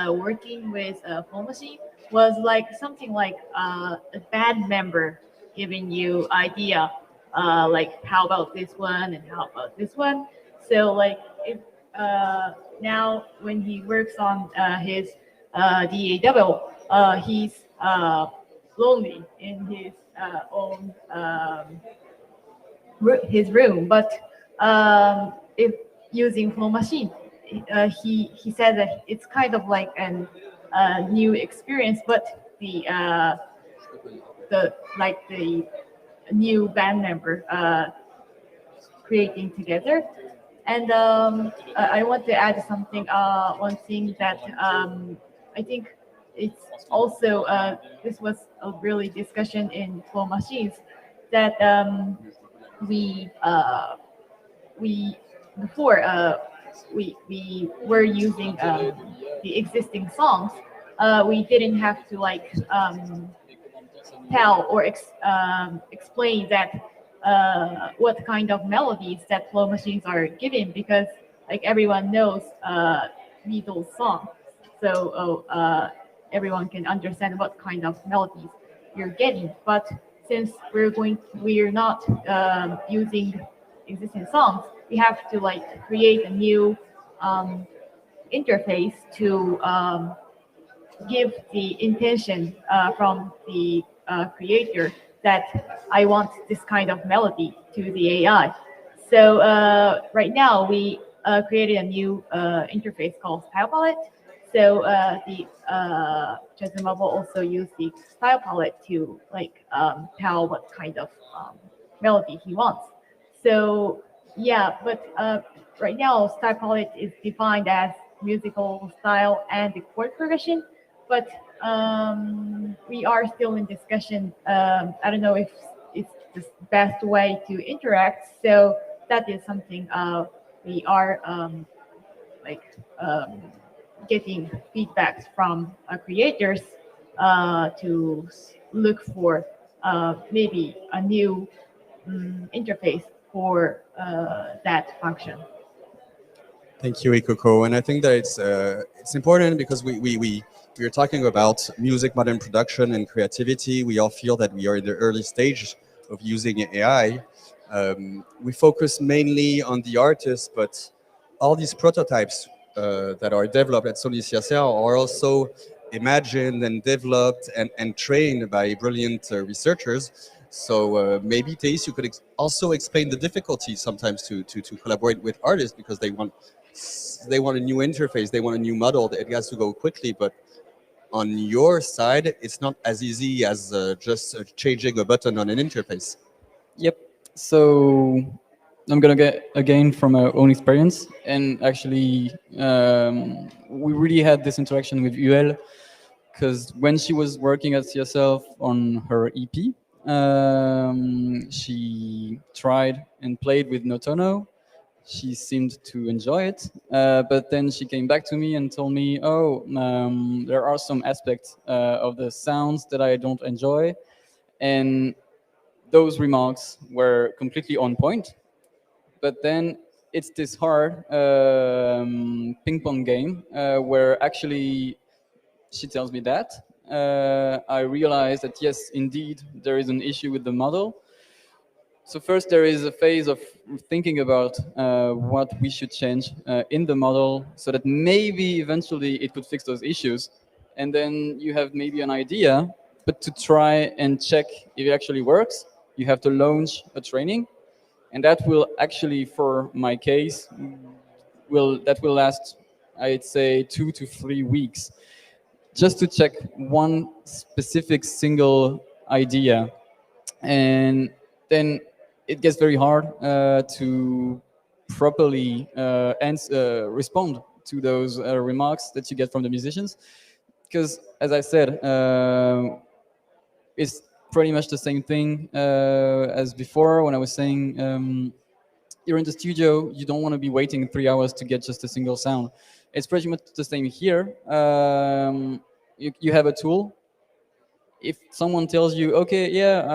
working with Flow Machine was like something like a band member giving you idea, like how about this one and how about this one. So like if now when he works on his DAW, he's lonely in his own. His room, but if using Flow Machine, he said that it's kind of like an new experience, but the like the new band member creating together. And I want to add something. One thing that I think it's also this was a really discussion in Flow Machines that we we before we were using the existing songs. We didn't have to like tell or explain that what kind of melodies that Flow Machines are giving, because like everyone knows Beatles songs, so everyone can understand what kind of melodies you're getting. But since we're not using existing songs, we have to like create a new interface to give the intention from the creator that I want this kind of melody to the AI. So right now we created a new interface called Style Palette. So the Chazuma will also use the Style Palette to like tell what kind of melody he wants. So yeah, but right now Style Palette is defined as musical style and the chord progression, but we are still in discussion. I don't know if it's the best way to interact. So that is something we are like getting feedbacks from creators to look for maybe a new interface for that function. Thank you, Ikoko. And I think that it's important because we are talking about music, modern production, and creativity. We all feel that we are in the early stage of using AI. We focus mainly on the artists, but all these prototypes that are developed at Sony CSL are also imagined and developed and trained by brilliant researchers. So maybe Thais, you could also explain the difficulty sometimes to collaborate with artists because they want a new interface, they want a new model. It has to go quickly, but on your side, it's not as easy as just changing a button on an interface. Yep. So I'm gonna get again from our own experience, and actually, we really had this interaction with UL because when she was working at CSL on her EP, she tried and played with Notono. She seemed to enjoy it, but then she came back to me and told me, "Oh, there are some aspects of the sounds that I don't enjoy," and those remarks were completely on point. But then it's this hard ping pong game where actually she tells me that. I realize that yes, indeed, there is an issue with the model. So first, there is a phase of thinking about what we should change in the model, so that maybe eventually it could fix those issues. And then you have maybe an idea, but to try and check if it actually works, you have to launch a training, and that will actually, for my case, will last, I'd say, 2 to 3 weeks, just to check one specific single idea. And then it gets very hard to properly respond to those remarks that you get from the musicians, because as I said, it's pretty much the same thing as before when I was saying you're in the studio, you don't want to be waiting 3 hours to get just a single sound. It's pretty much the same here. You have a tool. If someone tells you, okay, yeah,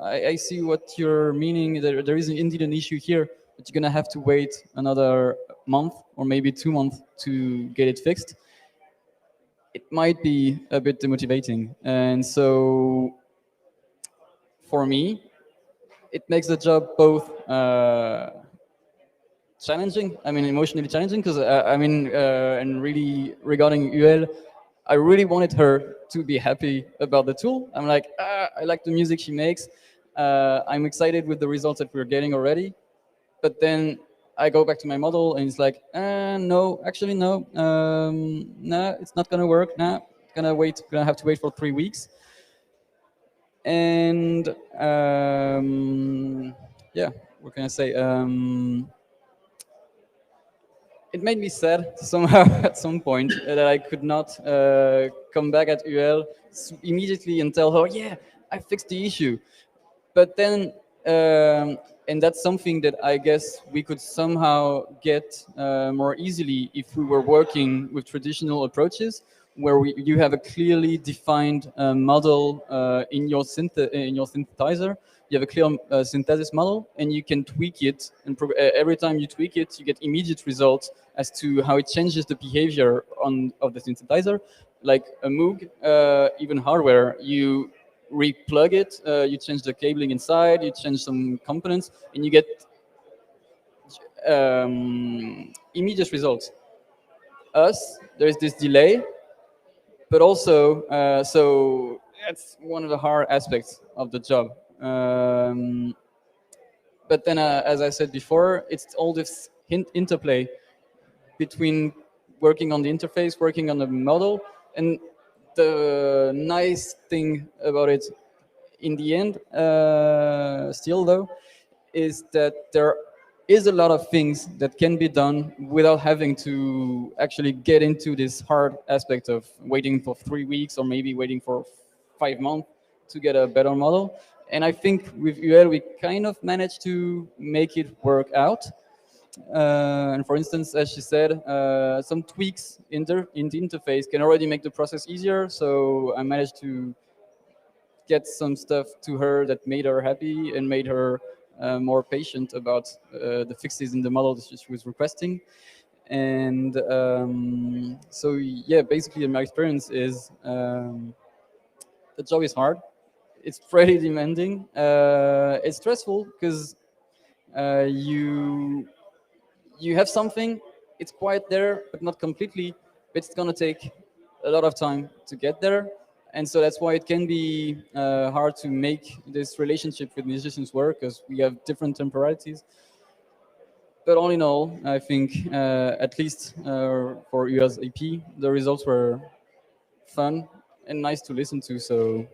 I see what you're meaning, there is indeed an issue here, but you're going to have to wait another month or maybe 2 months to get it fixed, it might be a bit demotivating. And so for me, it makes the job both challenging, I mean, emotionally challenging, because and really regarding UL, I really wanted her to be happy about the tool. I'm like, I like the music she makes. I'm excited with the results that we're getting already. But then I go back to my model and it's like, no, actually, no. No, it's not going to work. No, gonna have to wait for 3 weeks. And yeah, what can I say? It made me sad somehow at some point that I could not come back at UL immediately and tell her, yeah, I fixed the issue. But then, and that's something that I guess we could somehow get more easily if we were working with traditional approaches, where you have a clearly defined model in your synthesizer. You have a clear synthesis model, and you can tweak it. And every time you tweak it, you get immediate results as to how it changes the behavior of the synthesizer. Like a Moog, even hardware, you replug it, you change the cabling inside, you change some components, and you get immediate results. Us, there is this delay, but also, so that's one of the hard aspects of the job. But then, as I said before, it's all this interplay between working on the interface, working on the model, and the nice thing about it in the end, still though, is that there is a lot of things that can be done without having to actually get into this hard aspect of waiting for 3 weeks or maybe waiting for 5 months to get a better model. And I think with UL, we kind of managed to make it work out. And for instance, as she said, some tweaks in the interface can already make the process easier. So I managed to get some stuff to her that made her happy and made her more patient about the fixes in the model that she was requesting. And so, yeah, basically my experience is the job is hard. It's pretty demanding. It's stressful because you have something, it's quite there, but not completely. But it's gonna take a lot of time to get there, and so that's why it can be hard to make this relationship with musicians work, because we have different temporalities. But all in all, I think at least for US EP, the results were fun and nice to listen to. So,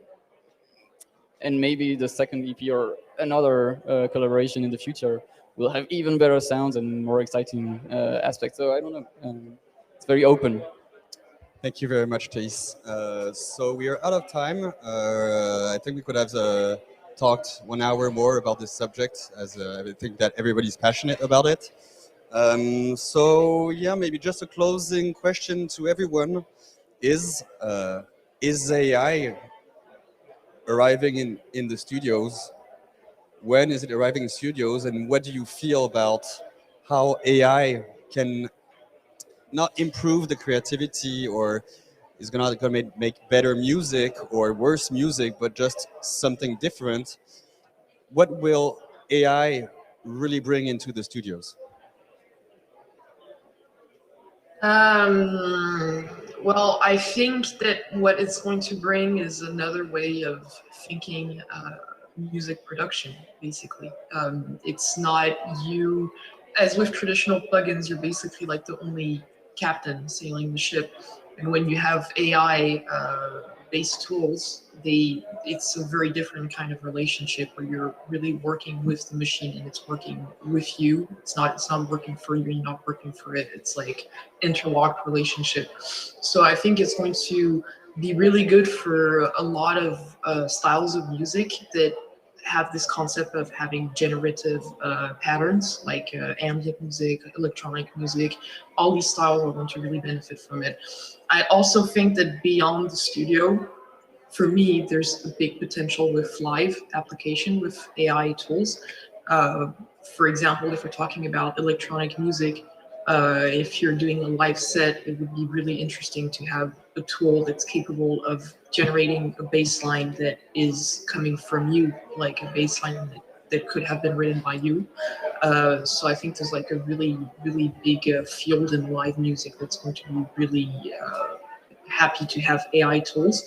and maybe the second EP or another collaboration in the future will have even better sounds and more exciting aspects. So I don't know. It's very open. Thank you very much, Thais. So we are out of time. I think we could have talked 1 hour more about this subject, as I think that everybody's passionate about it. So yeah, maybe just a closing question to everyone is AI arriving in the studios when is it arriving in studios, and what do you feel about how AI can not improve the creativity or is gonna make better music or worse music, but just something different? What will AI really bring into the studios? Well, I think that what it's going to bring is another way of thinking music production, basically. It's not you, as with traditional plugins, you're basically like the only captain sailing the ship. And when you have AI based tools, it's a very different kind of relationship where you're really working with the machine and it's working with you. It's not working for you, you're not working for it. It's like interlocked relationship. So I think it's going to be really good for a lot of styles of music that have this concept of having generative patterns like ambient music, electronic music. All these styles are going to really benefit from it. I also think that beyond the studio, for me, there's a big potential with live application with AI tools. Uh, for example, if we're talking about electronic music, if you're doing a live set, it would be really interesting to have a tool that's capable of generating a bass line that is coming from you, like a bass line that could have been written by you. So I think there's like a really, really big field in live music that's going to be really happy to have AI tools.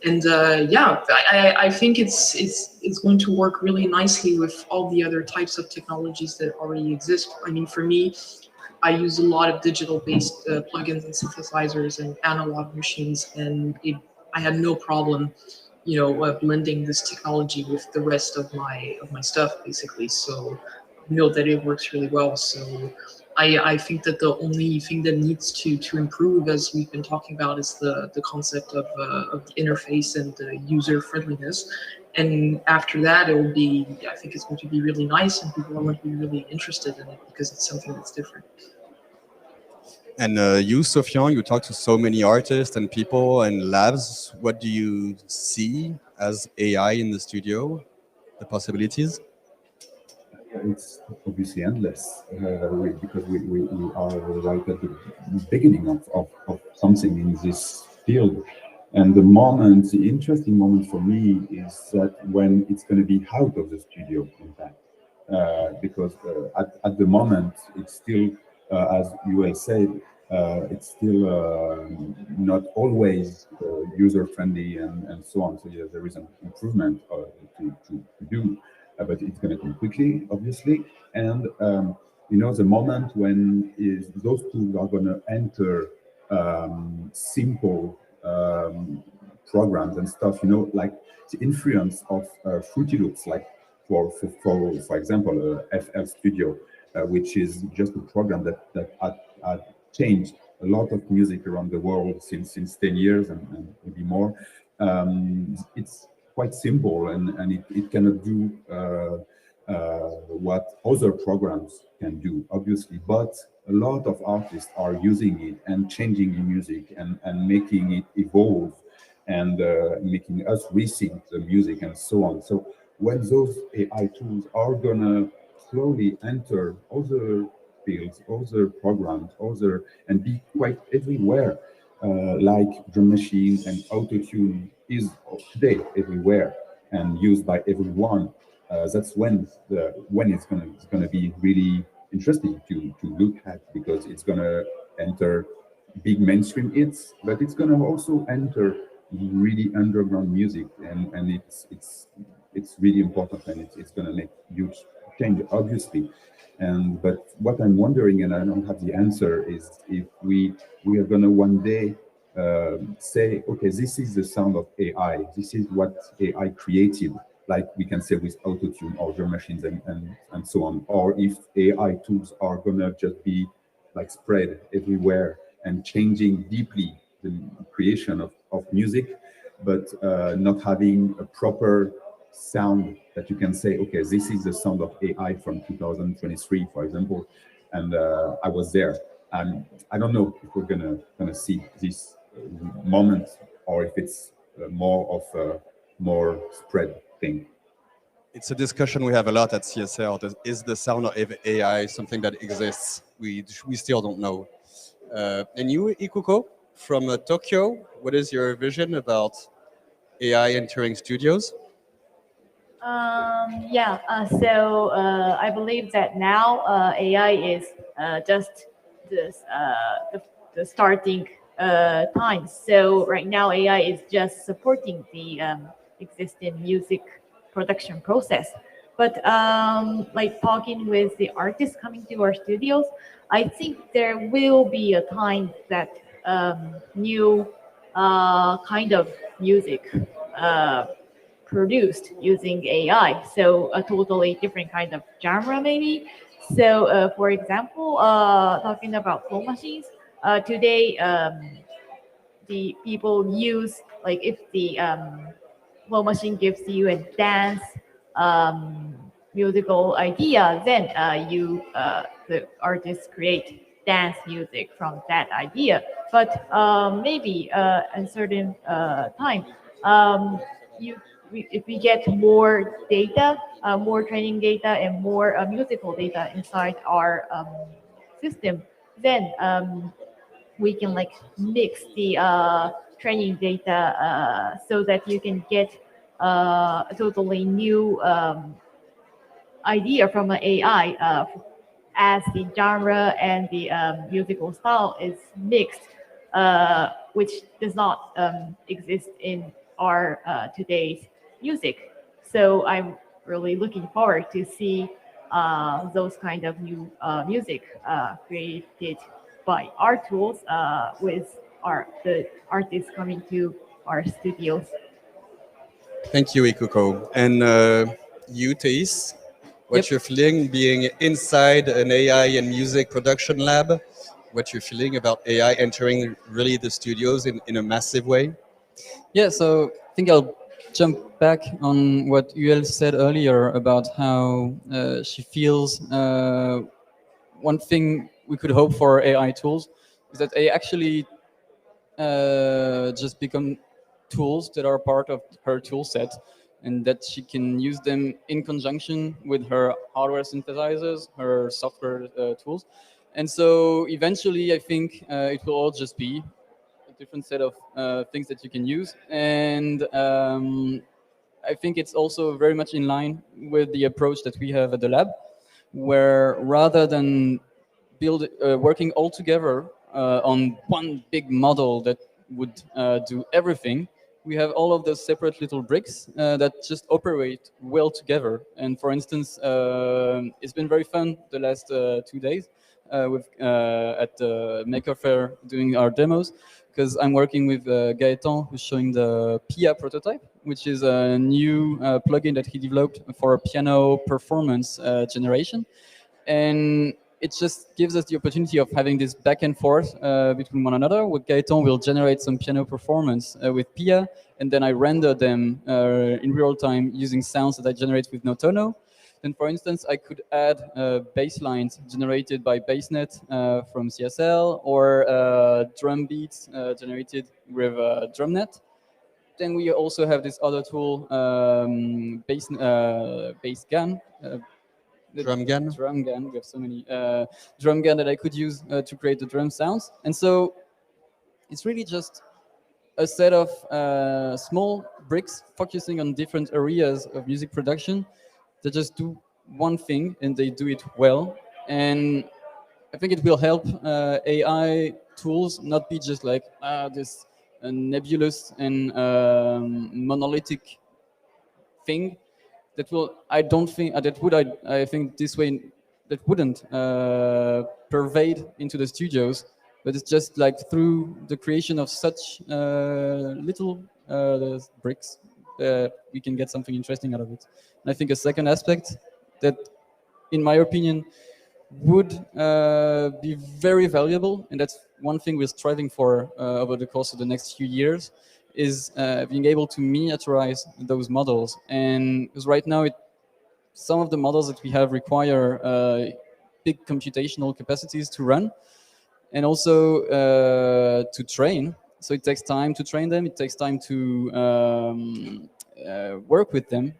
And yeah, I think it's going to work really nicely with all the other types of technologies that already exist. I mean, for me, I use a lot of digital-based plugins and synthesizers and analog machines, and I had no problem, blending this technology with the rest of my stuff, basically. So I know that it works really well. So I think that the only thing that needs to improve, as we've been talking about, is the concept of the interface and the user friendliness. And after that, I think it's going to be really nice, and people are going to be really interested in it because it's something that's different. And you, Sofian, you talk to so many artists and people and labs. What do you see as AI in the studio? The possibilities? It's obviously endless because we are right at the beginning of something in this field. And the interesting moment for me is that when it's going to be out of the studio, in fact, because at the moment it's still, as you well said, it's still not always user friendly and so on. So yeah, there is an improvement to do, but it's going to come quickly, obviously. And the moment when those tools are going to enter simple programs and stuff, like the influence of Fruity Loops, like for example, FL Studio, which is just a program that had changed a lot of music around the world since 10 years and maybe more. It's quite simple and it cannot do what other programs can do, obviously, but a lot of artists are using it and changing the music and making it evolve and making us rethink the music and so on. So when those AI tools are gonna slowly enter other fields, other programs, and be quite everywhere, like drum machine and auto-tune is today everywhere and used by everyone. That's when it's gonna be really interesting to look at, because it's gonna enter big mainstream hits, but it's gonna also enter really underground music, and it's really important, and it's gonna make huge change, obviously. And but what I'm wondering, and I don't have the answer, is if we are gonna one day say, okay, this is the sound of AI. This is what AI created, like we can say with autotune or drum machines and so on. Or if AI tools are gonna just be like spread everywhere and changing deeply the creation of music, but not having a proper sound that you can say, okay, this is the sound of AI from 2023, for example, and I was there. I don't know if we're gonna see this moment, or if it's more of a more spread thing. It's a discussion we have a lot at CSL. Is the sound of AI something that exists? We still don't know. And you, Ikuko, from Tokyo, what is your vision about AI entering studios? Yeah, I believe that now AI is just this, the starting time. So right now AI is just supporting the existing music production process. But like talking with the artists coming to our studios, I think there will be a time that new kind of music produced using AI. So a totally different kind of genre, maybe. So, for example, talking about flow machines, today the people use like if the flow machine gives you a dance um, musical idea, then the artists create dance music from that idea. But maybe a certain time, you if we get more data, more training data, and more musical data inside our system, then we can like mix the training data so that you can get a totally new idea from an AI as the genre and the musical style is mixed, which does not exist in our today's music. So I'm really looking forward to see those kind of new music created by our tools with the artists coming to our studios. Thank you, Ikuko. And you, Thais, what Yep. you're feeling being inside an AI and music production lab, what you're feeling about AI entering really the studios in a massive way? Yeah, so I think I'll jump back on what Yuel said earlier about how she feels one thing we could hope for AI tools is that they actually just become tools that are part of her tool set and that she can use them in conjunction with her hardware synthesizers, her software tools. And so eventually I think it will all just be a different set of things that you can use. And I think it's also very much in line with the approach that we have at the lab, where rather than working all together on one big model that would do everything, we have all of those separate little bricks that just operate well together. And for instance, it's been very fun the last 2 days with at the Maker Faire doing our demos, because I'm working with Gaetan, who's showing the Pia prototype, which is a new plugin that he developed for piano performance generation. And it just gives us the opportunity of having this back and forth between one another. With Gaetan, we'll generate some piano performance with Pia, and then I render them in real time using sounds that I generate with Notono. Then, for instance, I could add bass lines generated by BassNet from CSL, or drum beats generated with DrumNet. Then we also have this other tool, BassGAN. Drum gun? Drum gun. We have so many drum gun that I could use to create the drum sounds. And so it's really just a set of small bricks focusing on different areas of music production that just do one thing and they do it well. And I think it will help AI tools not be just like this nebulous and monolithic thing that will. I don't think that would. I think this way that wouldn't pervade into the studios, but it's just like through the creation of such little bricks that we can get something interesting out of it. And I think a second aspect that, in my opinion, would be very valuable, and that's one thing we're striving for over the course of the next few years, is being able to miniaturize those models. And because right now, some of the models that we have require big computational capacities to run, and also to train. So it takes time to train them. It takes time to work with them.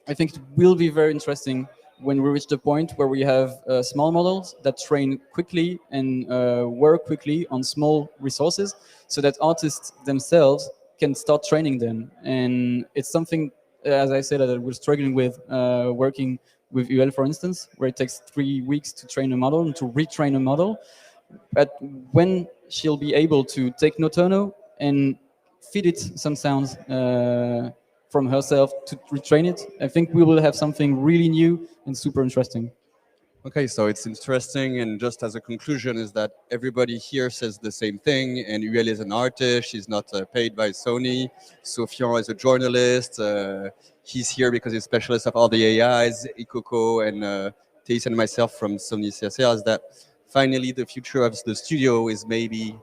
I think it will be very interesting when we reach the point where we have small models that train quickly and work quickly on small resources, so that artists themselves can start training them. And it's something, as I said, that we're struggling with working with UL, for instance, where it takes 3 weeks to train a model and to retrain a model. But when she'll be able to take Notono and feed it some sounds from herself to retrain it, I think we will have something really new and super interesting. Okay, so it's interesting, and just as a conclusion, is that everybody here says the same thing. And UL is an artist; she's not paid by Sony. Sofian is a journalist; he's here because he's a specialist of all the AIs. Ikoko and Thais and myself from Sony CSL is that finally the future of the studio is maybe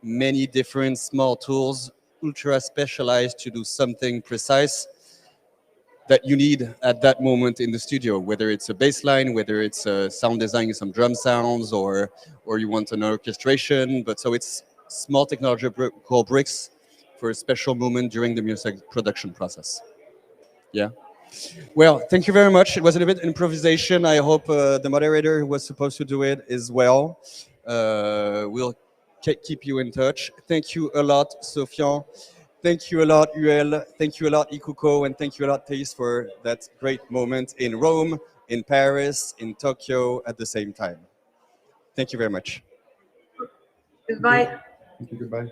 many different small tools, ultra specialized to do something precise that you need at that moment in the studio, whether it's a bass line, whether it's sound design, some drum sounds, or you want an orchestration. But so it's small technological bricks for a special moment during the music production process. Yeah. Well, thank you very much. It was a little bit improvisation. I hope the moderator who was supposed to do it is well. We'll keep you in touch. Thank you a lot, Sofian. Thank you a lot, UL. Thank you a lot, Ikuko. And thank you a lot, Thais, for that great moment in Rome, in Paris, in Tokyo at the same time. Thank you very much. Goodbye. Thank you. Goodbye.